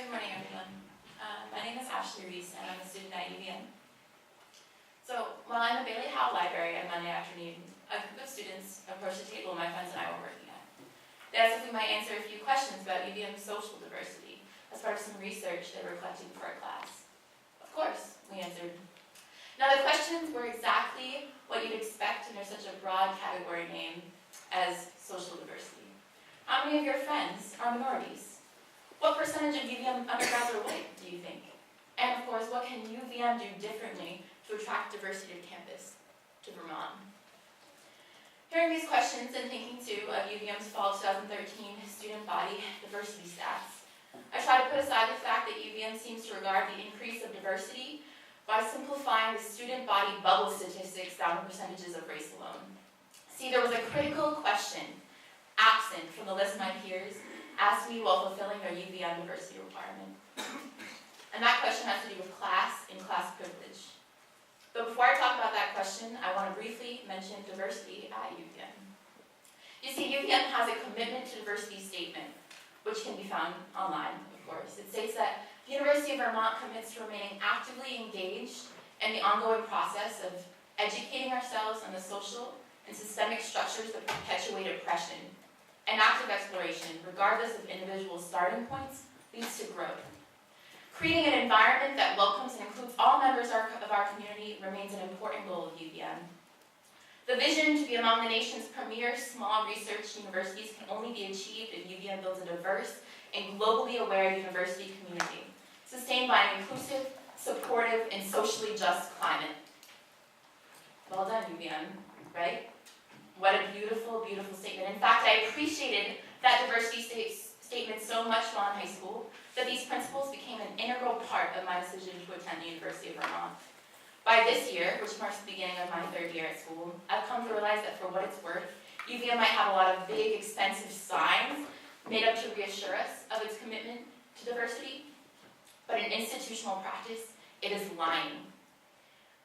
Good morning, everyone. My name is Reese, and I'm a student at UVM. So, while I'm at Bailey Howe Library on Monday afternoon, a group of students approached the table my friends and I were working at. They asked if we might answer a few questions about UVM's social diversity as part of some research they were collecting for our class. Of course, we answered. Now, the questions were exactly what you'd expect under such a broad category name as social diversity. How many of your friends are minorities? What percentage of UVM undergrads are white, do you think? And of course, what can UVM do differently to attract diversity to campus, to Vermont? Hearing these questions and thinking too of UVM's fall 2013 student body diversity stats, I try to put aside the fact that UVM seems to regard the increase of diversity by simplifying the student body bubble statistics down to percentages of race alone. See, there was a critical question absent from the list of my peers asked me while fulfilling their UVM diversity requirement. And that question has to do with class and class privilege. But before I talk about that question, I want to briefly mention diversity at UVM. You see, UVM has a commitment to diversity statement, which can be found online, of course. It states that the University of Vermont commits to remaining actively engaged in the ongoing process of educating ourselves on the social and systemic structures that perpetuate oppression. And active exploration, regardless of individual starting points, leads to growth. Creating an environment that welcomes and includes all members of our community remains an important goal of UVM. The vision to be among the nation's premier small research universities can only be achieved if UVM builds a diverse and globally aware university community, sustained by an inclusive, supportive, and socially just climate. Well done, UVM, right? What a beautiful, beautiful statement. In fact, I appreciated that diversity statement so much while in high school that these principles became an integral part of my decision to attend the University of Vermont. By this year, which marks the beginning of my third year at school, I've come to realize that for what it's worth, UVM might have a lot of big, expensive signs made up to reassure us of its commitment to diversity, but in institutional practice, it is lying.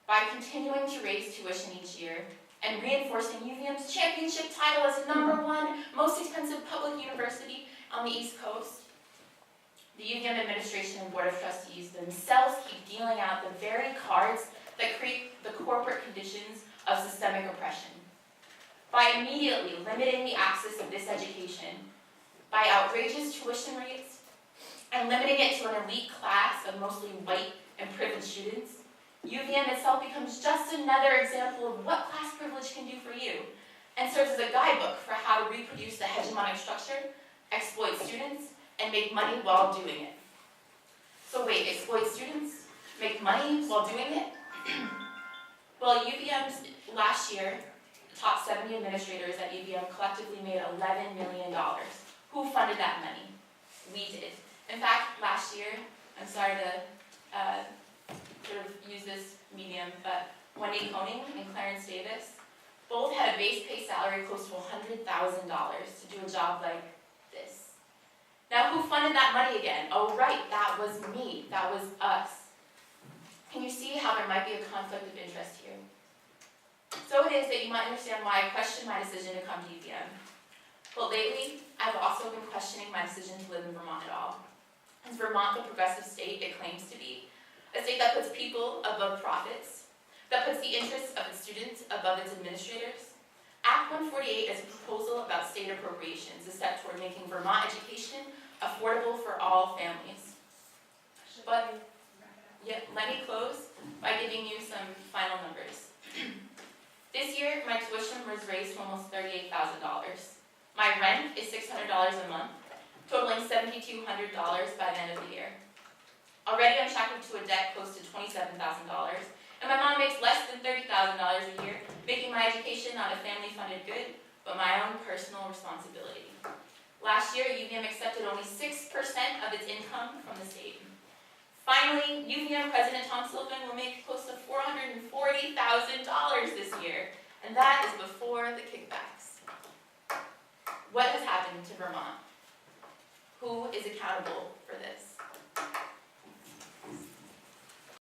By continuing to raise tuition each year, and reinforcing UVM's championship title as #1 most expensive public university on the East Coast, the UVM administration and board of trustees themselves keep dealing out the very cards that create the corporate conditions of systemic oppression. By immediately limiting the access of this education, by outrageous tuition rates, and limiting it to an elite class of mostly white and privileged students, UVM itself becomes just another example of what class privilege can do for you, and serves as a guidebook for how to reproduce the hegemonic structure, exploit students, and make money while doing it. So wait, exploit students? Make money while doing it? Well, UVM's last year, the top 70 administrators at UVM collectively made $11 million. Who funded that money? We did. In fact, last year, I'm sorry to sort of use this medium, but Wendy Koenig and Clarence Davis both had a base pay salary close to $100,000 to do a job like this. Now, who funded that money again? Oh, right, that was me. That was us. Can you see how there might be a conflict of interest here? So it is that you might understand why I question my decision to come to UVM. But lately, I've also been questioning my decision to live in Vermont at all. Is Vermont the progressive state it claims to be? A state that puts people above profits, that puts the interests of its students above its administrators? Act 148 is a proposal about state appropriations, a step toward making Vermont education affordable for all families. But let me close by giving you some final numbers. This year, my tuition was raised to almost $38,000. My rent is $600 a month, totaling $7,200 by the end of the year. Already I'm shackled to a debt close to $27,000, and my mom makes less than $30,000 a year, making my education not a family-funded good, but my own personal responsibility. Last year, UVM accepted only 6% of its income from the state. Finally, UVM President Tom Sullivan will make close to $440,000 this year, and that is before the kickbacks. What has happened to Vermont? Who is accountable for this?